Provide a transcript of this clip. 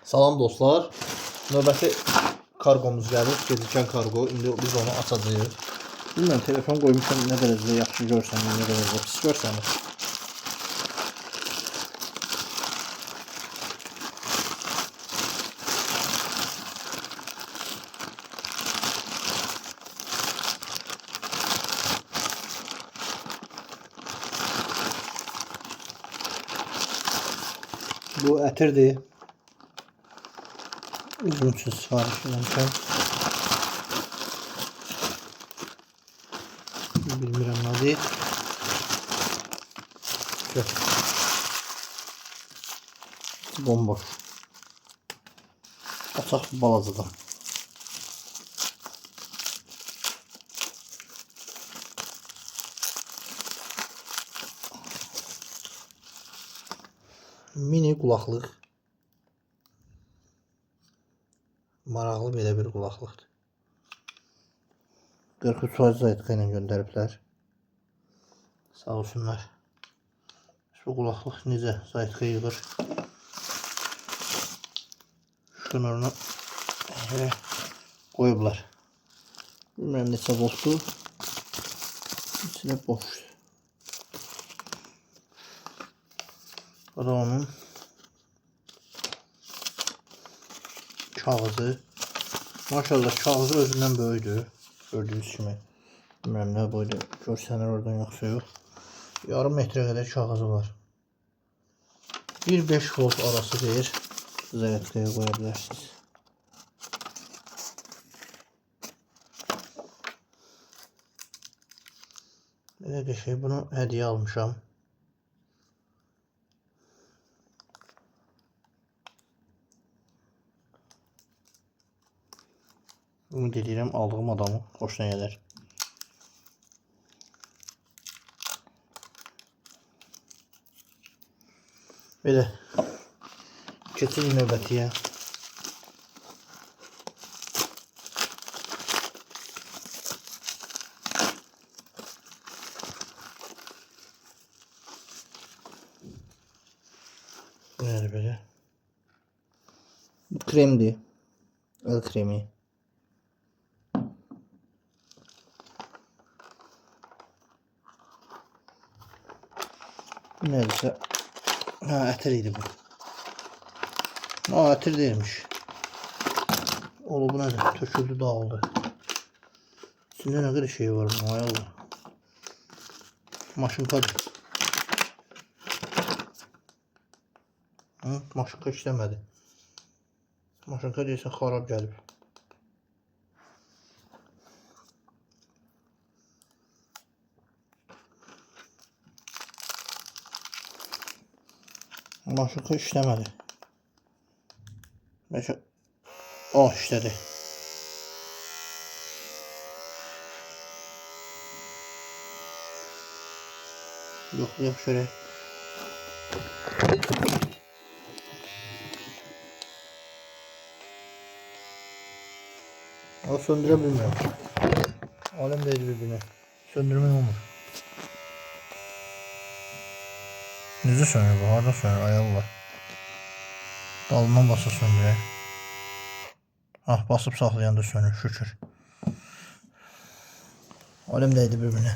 Salam dostlar. Növbəti kargomuz gəlir. Gecikən kargo. İndi biz onu açacağıq. Bilmirəm, telefon qoymuşam, nə dərəcədə yaxşı görsən, nə dərəcədə pis görsən. Bu ətirdir. Uzun üçün sifariş eləmişəm. Bilmirəm nədir. Bomboş. Açaq balacadan. Mini qulaqlıq. Maraqlı belə bir qulaqlıqdır. 43% zayıfqa ilə göndəriblər. Sağ olsunlar. Bu qulaqlıq necə zayıfqa yığır. Şunurunu qoyublar. Bilmirəm neçə voltdur. İçində boşdur. Bu da onun kağızı. Maşallah kağızı özündən böyükdür. Gördüyünüz kimi. Bilmirəm nə boyda görsənir oradan yoxsa yox. Yarım metrə qədər kağızı var. 1-5 volt arası deyir. Zayıfqaya qoya bilərsiniz. Belə qəşəng, bunu hədiyyə almışam. Ümid edirəm aldığım adamı xoşuna gələr. Belə keçirik növbətiyə. Bu nədir belə? Bu kremdir. El kremi. Bu nədirsə? Ha, ətir idi bu. Ha, ətir deyilmiş. Oğlu, bu nədir? Töküldü, dağıldı. İçində nə qədər şey var bunun, ay Allah. Maşınkadır. Maşınka işləmədi. Maşınka deyirsən xarab gəlib. Maşınka işləmədi. Bəlkə... O, işlədi. Yoxlayaq şöyle. O söndürə bilmirəm. Aləm deyil bir-birinə. Söndürmək olmur. Necə sönür bu? Harada sönür? Ay Allah. Dalından basa söndürək. Ah, basıb saxlayanda sönür, şükür. Aləm deyil bir-birinə.